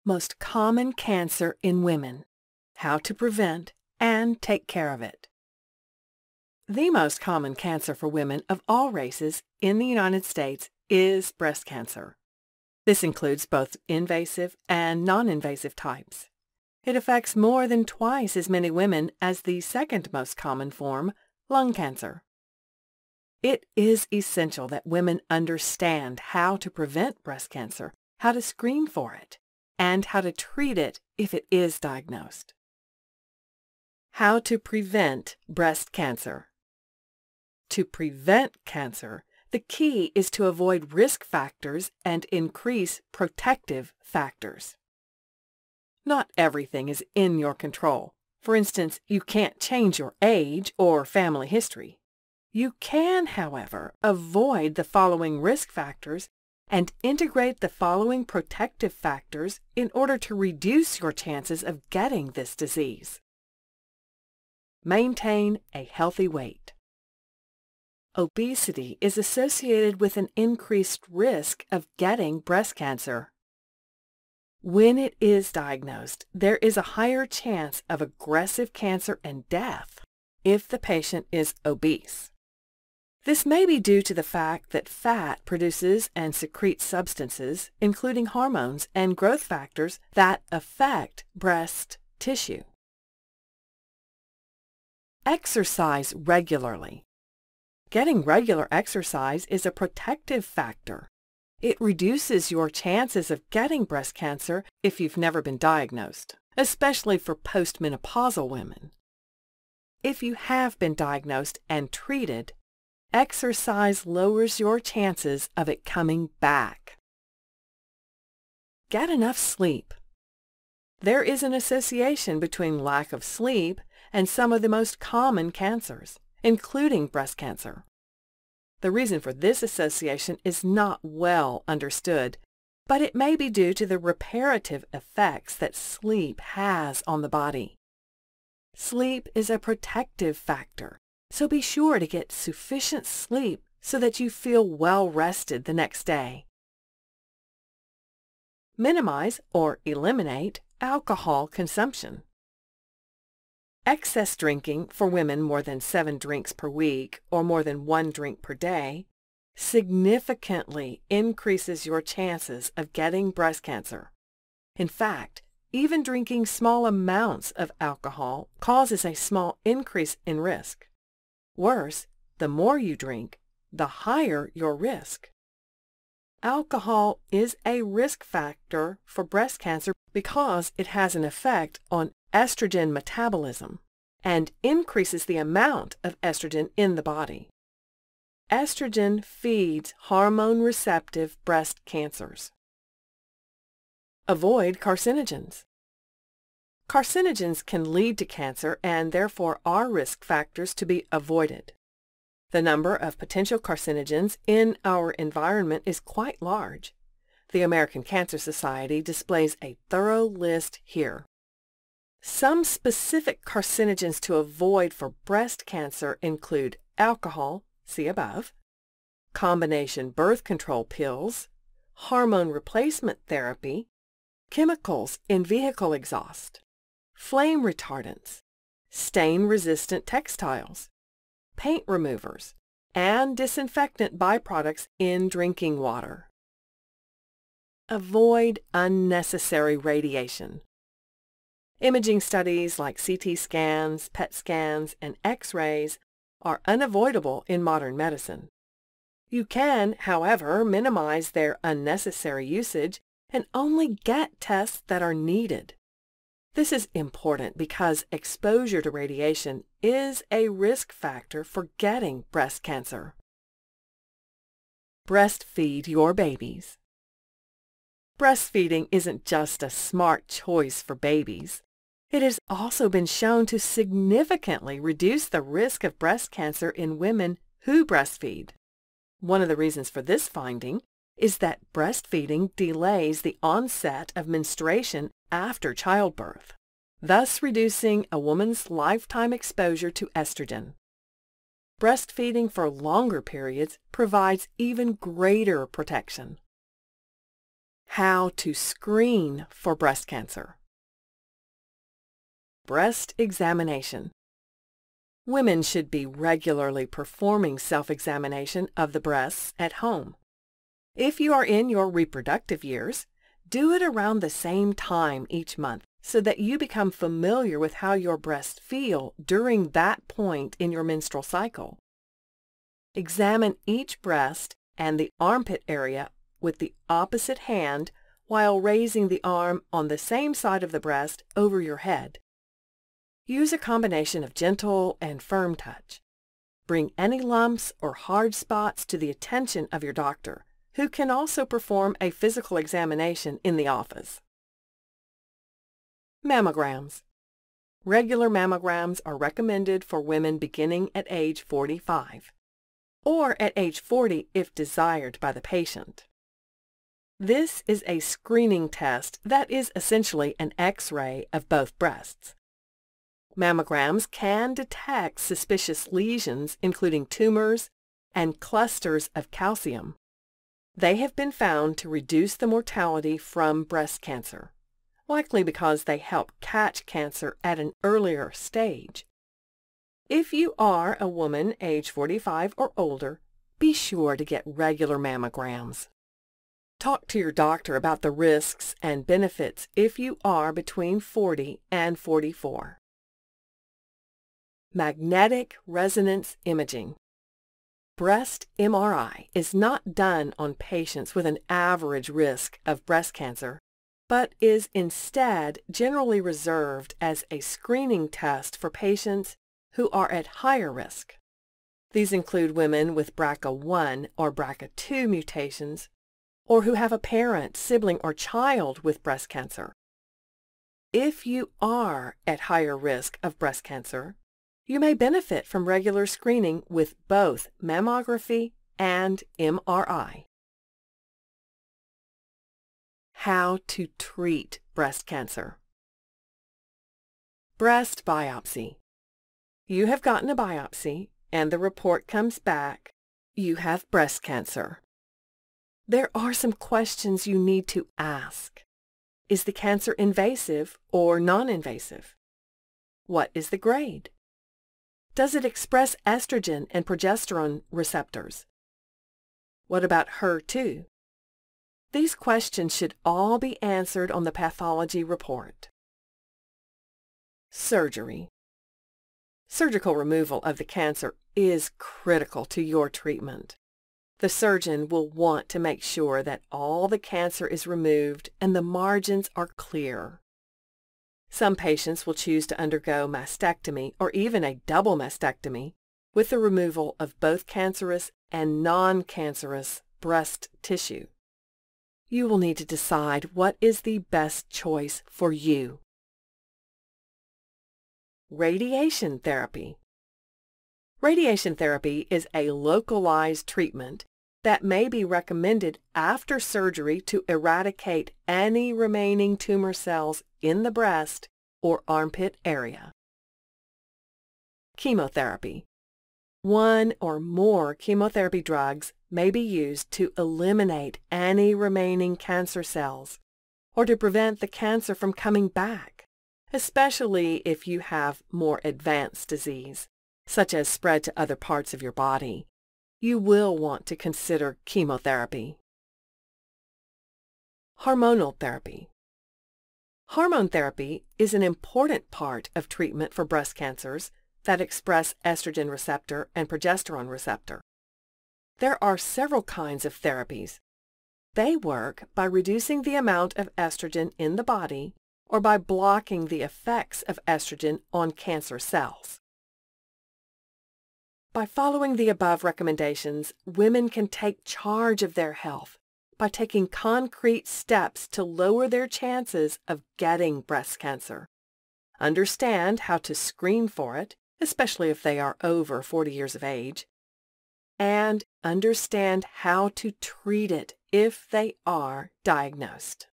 Most common cancer in women. How to prevent and take care of it. The most common cancer for women of all races in the United States is breast cancer. This includes both invasive and non-invasive types. It affects more than twice as many women as the second most common form, lung cancer. It is essential that women understand how to prevent breast cancer, how to screen for it, and how to treat it if it is diagnosed. How to prevent breast cancer. To prevent cancer, the key is to avoid risk factors and increase protective factors. Not everything is in your control. For instance, you can't change your age or family history. You can, however, avoid the following risk factors and integrate the following protective factors in order to reduce your chances of getting this disease. Maintain a healthy weight. Obesity is associated with an increased risk of getting breast cancer. When it is diagnosed, there is a higher chance of aggressive cancer and death if the patient is obese. This may be due to the fact that fat produces and secretes substances, including hormones and growth factors, that affect breast tissue. Exercise regularly. Getting regular exercise is a protective factor. It reduces your chances of getting breast cancer if you've never been diagnosed, especially for postmenopausal women. If you have been diagnosed and treated, exercise lowers your chances of it coming back. Get enough sleep. There is an association between lack of sleep and some of the most common cancers, including breast cancer. The reason for this association is not well understood, but it may be due to the reparative effects that sleep has on the body. Sleep is a protective factor, so be sure to get sufficient sleep so that you feel well rested the next day. Minimize or eliminate alcohol consumption. Excess drinking for women more than 7 drinks per week or more than 1 drink per day significantly increases your chances of getting breast cancer. In fact, even drinking small amounts of alcohol causes a small increase in risk. Worse, the more you drink, the higher your risk. Alcohol is a risk factor for breast cancer because it has an effect on estrogen metabolism and increases the amount of estrogen in the body. Estrogen feeds hormone-receptive breast cancers. Avoid carcinogens. Carcinogens can lead to cancer and therefore are risk factors to be avoided. The number of potential carcinogens in our environment is quite large. The American Cancer Society displays a thorough list here. Some specific carcinogens to avoid for breast cancer include alcohol, see above, combination birth control pills, hormone replacement therapy, chemicals in vehicle exhaust, flame retardants, stain-resistant textiles, paint removers, and disinfectant byproducts in drinking water. Avoid unnecessary radiation. Imaging studies like CT scans, PET scans, and X-rays are unavoidable in modern medicine. You can, however, minimize their unnecessary usage and only get tests that are needed. This is important because exposure to radiation is a risk factor for getting breast cancer. Breastfeed your babies. Breastfeeding isn't just a smart choice for babies. It has also been shown to significantly reduce the risk of breast cancer in women who breastfeed. One of the reasons for this finding is that breastfeeding delays the onset of menstruation after childbirth, thus reducing a woman's lifetime exposure to estrogen. Breastfeeding for longer periods provides even greater protection. How to screen for breast cancer. Breast examination. Women should be regularly performing self-examination of the breasts at home. If you are in your reproductive years, do it around the same time each month so that you become familiar with how your breasts feel during that point in your menstrual cycle. Examine each breast and the armpit area with the opposite hand while raising the arm on the same side of the breast over your head. Use a combination of gentle and firm touch. Bring any lumps or hard spots to the attention of your doctor, who can also perform a physical examination in the office. Mammograms. Regular mammograms are recommended for women beginning at age 45, or at age 40 if desired by the patient. This is a screening test that is essentially an X-ray of both breasts. Mammograms can detect suspicious lesions, including tumors and clusters of calcium. They have been found to reduce the mortality from breast cancer, likely because they help catch cancer at an earlier stage. If you are a woman age 45 or older, be sure to get regular mammograms. Talk to your doctor about the risks and benefits if you are between 40 and 44. Magnetic resonance imaging. Breast MRI is not done on patients with an average risk of breast cancer, but is instead generally reserved as a screening test for patients who are at higher risk. These include women with BRCA1 or BRCA2 mutations, or who have a parent, sibling, or child with breast cancer. If you are at higher risk of breast cancer, you may benefit from regular screening with both mammography and MRI. How to treat breast cancer. Breast biopsy. You have gotten a biopsy, and the report comes back, you have breast cancer. There are some questions you need to ask. Is the cancer invasive or non-invasive? What is the grade? Does it express estrogen and progesterone receptors? What about HER2? These questions should all be answered on the pathology report. Surgery. Surgical removal of the cancer is critical to your treatment. The surgeon will want to make sure that all the cancer is removed and the margins are clear. Some patients will choose to undergo mastectomy or even a double mastectomy with the removal of both cancerous and non-cancerous breast tissue. You will need to decide what is the best choice for you. Radiation therapy. Radiation therapy is a localized treatment that may be recommended after surgery to eradicate any remaining tumor cells in the breast or armpit area. Chemotherapy. One or more chemotherapy drugs may be used to eliminate any remaining cancer cells or to prevent the cancer from coming back, especially if you have more advanced disease, such as spread to other parts of your body. You will want to consider chemotherapy. Hormonal therapy. Hormone therapy is an important part of treatment for breast cancers that express estrogen receptor and progesterone receptor. There are several kinds of therapies. They work by reducing the amount of estrogen in the body or by blocking the effects of estrogen on cancer cells. By following the above recommendations, women can take charge of their health by taking concrete steps to lower their chances of getting breast cancer. Understand how to screen for it, especially if they are over 40 years of age, and understand how to treat it if they are diagnosed.